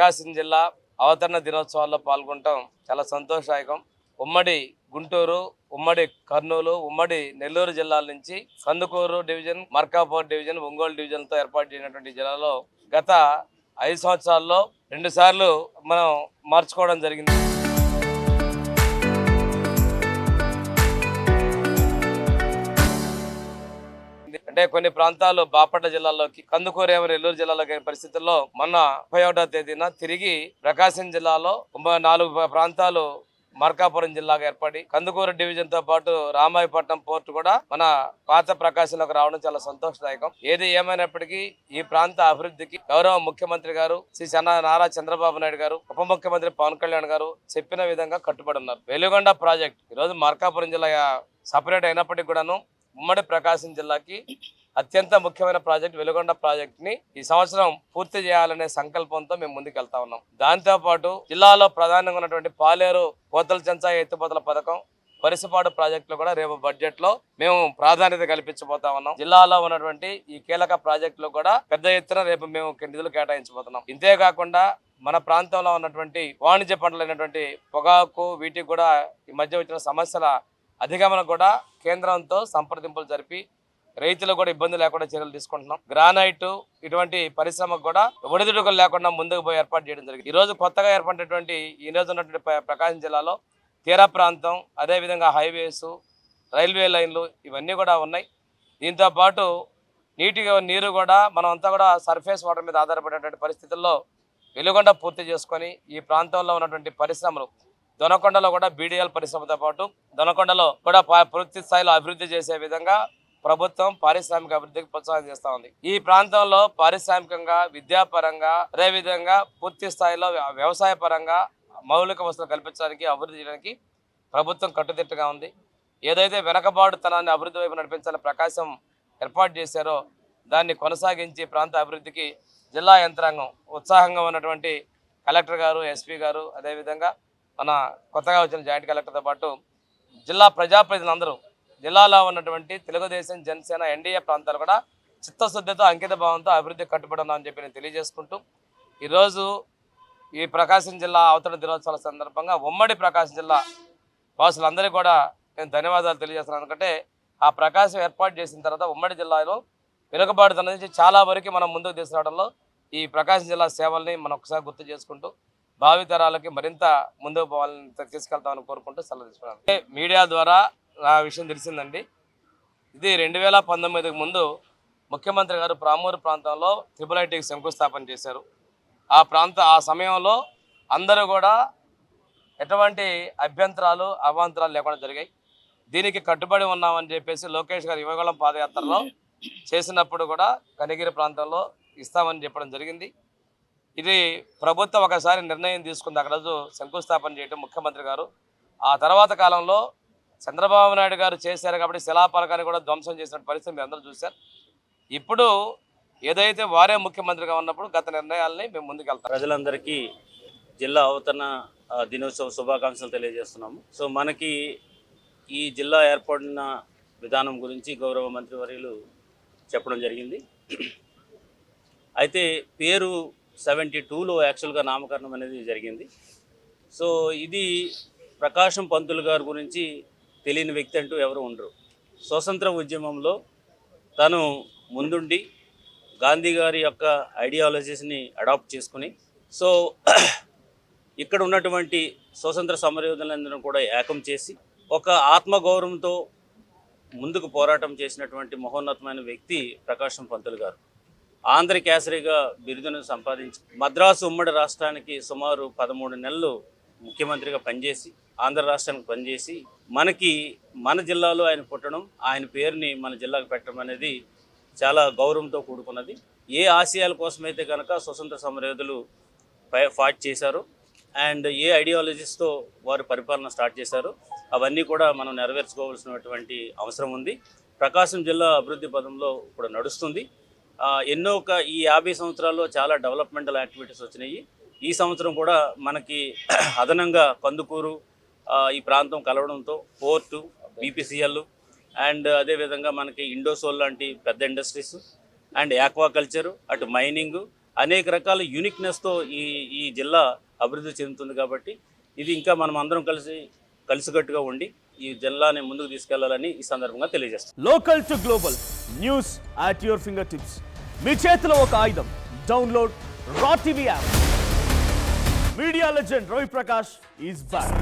ప్రకాశం జిల్లా అవతరణ దినోత్సవాల్లో పాల్గొనడం చాలా సంతోషదాయకం. ఉమ్మడి గుంటూరు, ఉమ్మడి కర్నూలు, ఉమ్మడి నెల్లూరు జిల్లాల నుంచి కందుకూరు డివిజన్, మార్కాపూర్ డివిజన్, ఒంగోలు డివిజన్తో ఏర్పాటు చేసినటువంటి జిల్లాలో గత 5 సంవత్సరాల్లో 2 సార్లు మనం మార్చుకోవడం జరిగింది. అంటే కొన్ని ప్రాంతాలు బాపట్ల జిల్లాలోకి, కందుకూరు ఏమో నెల్లూరు జిల్లాలోకి పరిస్థితుల్లో మొన్న 31వ తేదీన తిరిగి ప్రకాశం జిల్లాలో 4 ప్రాంతాలు మార్కాపురం జిల్లాగా ఏర్పడి కందుకూరు డివిజన్ తో పాటు రామాయపట్నం పోర్టు కూడా మన పాత ప్రకాశంలోకి రావడం చాలా సంతోషదాయకం. ఏది ఏమైనప్పటికీ ఈ ప్రాంత అభివృద్ధికి గౌరవ ముఖ్యమంత్రి గారు శ్రీ నారా చంద్రబాబు నాయుడు గారు, ఉప ముఖ్యమంత్రి పవన్ కళ్యాణ్ గారు చెప్పిన విధంగా కట్టుబడి ఉన్నారు. వెలుగొండ ప్రాజెక్ట్ ఈరోజు మార్కాపురం జిల్లా సపరేట్ అయినప్పటికీ కూడాను ఉమ్మడి ప్రకాశం జిల్లాకి అత్యంత ముఖ్యమైన ప్రాజెక్ట్ వెలుగొండ ప్రాజెక్ట్ ని ఈ సంవత్సరం పూర్తి చేయాలనే సంకల్పంతో మేము ముందుకెళ్తా ఉన్నాం. దాంతో పాటు జిల్లాలో ప్రధానంగా ఉన్నటువంటి పాలేరు పోతల చెంచా ఎత్తిపోతల పథకం, పరిసిపాడు ప్రాజెక్టులు కూడా రేపు బడ్జెట్ లో మేము ప్రాధాన్యత కల్పించబోతా ఉన్నాం. జిల్లాలో ఉన్నటువంటి ఈ కీలక ప్రాజెక్టులు కూడా పెద్ద ఎత్తున రేపు మేము నిధులు కేటాయించబోతున్నాం. ఇంతేకాకుండా మన ప్రాంతంలో ఉన్నటువంటి వాణిజ్య పంటలైనటువంటి పొగాకు, వీటికి కూడా ఈ మధ్య వచ్చిన సమస్యల అధిగమనం కూడా కేంద్రంతో సంప్రదింపులు జరిపి రైతులు కూడా ఇబ్బంది లేకుండా చర్యలు తీసుకుంటున్నాం. గ్రానైట్ ఇటువంటి పరిశ్రమకు కూడా ఒడిదుడుకులు లేకుండా ముందుకు పోయి ఏర్పాటు చేయడం జరిగింది. ఈ రోజు కొత్తగా ఏర్పడినటువంటి ఈ రోజు ఉన్నటువంటి ప్రకాశం జిల్లాలో తీర ప్రాంతం, అదేవిధంగా హైవేస్, రైల్వే లైన్లు ఇవన్నీ కూడా ఉన్నాయి. దీంతో పాటు నీరు కూడా మనం అంతా కూడా సర్ఫేస్ వాటర్ మీద ఆధారపడేటువంటి పరిస్థితుల్లో వెలుగొండ పూర్తి చేసుకొని ఈ ప్రాంతంలో ఉన్నటువంటి పరిశ్రమలు దొనకొండలో కూడా బీడీఎల్ పరిశ్రమతో పాటు దొనకొండలో కూడా పూర్తి స్థాయిలో అభివృద్ధి చేసే విధంగా ప్రభుత్వం పారిశ్రామిక అభివృద్ధికి ప్రోత్సాహం చేస్తా ఉంది. ఈ ప్రాంతంలో పారిశ్రామికంగా, విద్యాపరంగా, అదేవిధంగా పూర్తి స్థాయిలో వ్యవసాయ పరంగా మౌలిక వసతులు కల్పించడానికి, అభివృద్ధి చేయడానికి ప్రభుత్వం కట్టుదిట్టగా ఉంది. ఏదైతే వెనకబాటుతనాన్ని అభివృద్ధి వైపు నడిపించాలని ప్రకాశం ఏర్పాటు చేశారో దాన్ని కొనసాగించి ప్రాంత అభివృద్ధికి జిల్లా యంత్రాంగం ఉత్సాహంగా ఉన్నటువంటి కలెక్టర్ గారు, ఎస్పీ గారు, అదేవిధంగా మన కొత్తగా వచ్చిన జాయింట్ కలెక్టర్తో పాటు జిల్లా ప్రజాప్రతినిధులందరూ జిల్లాలో ఉన్నటువంటి తెలుగుదేశం, జనసేన, ఎన్డీఏ ప్రాంతాలు కూడా చిత్తశుద్ధితో, అంకిత భావంతో అభివృద్ధి కట్టుబడి ఉన్నామని చెప్పి నేను తెలియజేసుకుంటూ ఈరోజు ఈ ప్రకాశం జిల్లా అవతరణ దినోత్సవాల సందర్భంగా ఉమ్మడి ప్రకాశం జిల్లా వాసులందరికీ కూడా నేను ధన్యవాదాలు తెలియజేస్తున్నాను. ఎందుకంటే ఆ ప్రకాశం ఏర్పాటు చేసిన తర్వాత ఉమ్మడి జిల్లాలో వెనుకబాటుతనం నుంచి చాలా వరకు మనం ముందుకు తీసుకురావడంలో ఈ ప్రకాశం జిల్లా సేవల్ని మనం ఒకసారి గుర్తు చేసుకుంటూ భావితరాలకి మరింత ముందుకు పోవాలని తీసుకెళ్తామని కోరుకుంటూ సెలవు తీసుకున్నాను. మీడియా ద్వారా నా విషయం తెలిసిందండి. ఇది 2019కు ముందు ముఖ్యమంత్రి గారు ప్రామూరు ప్రాంతంలో IIITకి శంకుస్థాపన చేశారు. ఆ సమయంలో అందరూ కూడా ఎటువంటి అభ్యంతరాలు, అవాంతరాలు లేకుండా జరిగాయి. దీనికి కట్టుబడి ఉన్నామని చెప్పేసి లోకేష్ గారు యువగళం పాదయాత్రలో చేసినప్పుడు కూడా కనిగిరి ప్రాంతంలో ఇస్తామని చెప్పడం జరిగింది. ఇది ప్రభుత్వం ఒకసారి నిర్ణయం తీసుకుంది, అక్కడ రోజు శంకుస్థాపన చేయడం ముఖ్యమంత్రి గారు. ఆ తర్వాత కాలంలో చంద్రబాబు నాయుడు గారు చేశారు కాబట్టి శిలాఫలకాన్ని కూడా ధ్వంసం చేసిన పరిస్థితి మీరు అందరూ చూశారు. ఇప్పుడు ఏదైతే వారే ముఖ్యమంత్రిగా ఉన్నప్పుడు గత నిర్ణయాలని మేము ముందుకెళ్తాం. ప్రజలందరికీ జిల్లా అవతరణ దినోత్సవ శుభాకాంక్షలు తెలియజేస్తున్నాము. సో మనకి ఈ జిల్లా ఏర్పడిన విధానం గురించి గౌరవ మంత్రివర్యులు చెప్పడం జరిగింది. అయితే పేరు 72లో యాక్చువల్గా నామకరణం అనేది జరిగింది. సో ఇది ప్రకాశం పంతులు గారి గురించి తెలియని వ్యక్తి అంటూ ఎవరు ఉండరు. స్వతంత్ర ఉద్యమంలో తను ముందుండి గాంధీ గారి యొక్క ఐడియాలజీస్ని అడాప్ట్ చేసుకుని సో ఇక్కడ ఉన్నటువంటి స్వతంత్ర సమరయోధులందరూ కూడా ఏకం చేసి ఒక ఆత్మగౌరవంతో ముందుకు పోరాటం చేసినటువంటి మహోన్నతమైన వ్యక్తి ప్రకాశం పంతులు గారు. ఆంధ్ర కేసరిగా బిరుదును సంపాదించి మద్రాసు ఉమ్మడి రాష్ట్రానికి సుమారు 13 నెలలు ముఖ్యమంత్రిగా పనిచేసి ఆంధ్ర రాష్ట్రానికి పనిచేసి మన జిల్లాలో ఆయన పుట్టడం, ఆయన పేరుని మన జిల్లాకు పెట్టడం అనేది చాలా గౌరవంతో కూడుకున్నది. ఏ ఆశయాల కోసమైతే కనుక స్వతంత్ర సమరయోధులు ఫైట్ చేశారు అండ్ ఏ ఐడియాలజీస్తో వారు పరిపాలన స్టార్ట్ చేశారు అవన్నీ కూడా మనం నెరవేర్చుకోవాల్సినటువంటి అవసరం ఉంది. ప్రకాశం జిల్లా అభివృద్ధి పదంలో ఇప్పుడు నడుస్తుంది. ఎన్నో ఈ 50 సంవత్సరాల్లో చాలా డెవలప్మెంటల్ యాక్టివిటీస్ వచ్చినాయి. ఈ సంవత్సరం కూడా మనకి అదనంగా కందుకూరు ఈ ప్రాంతం కలవడంతో పోర్టు, బీపీసీఎల్ అండ్ అదేవిధంగా మనకి ఇండోసోల్ లాంటి పెద్ద ఇండస్ట్రీస్ అండ్ ఆక్వాకల్చరు, అటు మైనింగు, అనేక రకాల యూనిక్నెస్తో ఈ జిల్లా అభివృద్ధి చెందుతుంది. కాబట్టి ఇది ఇంకా మనం అందరం కలిసికట్టుగా ఉండి ఈ జిల్లాని ముందుకు తీసుకెళ్లాలని ఈ సందర్భంగా తెలియజేస్తాం. Local to global news at your finger tips. మీ చేతిలో ఒక ఆయుధం. Download Raw TV app. Media legend Ravi Prakash is back.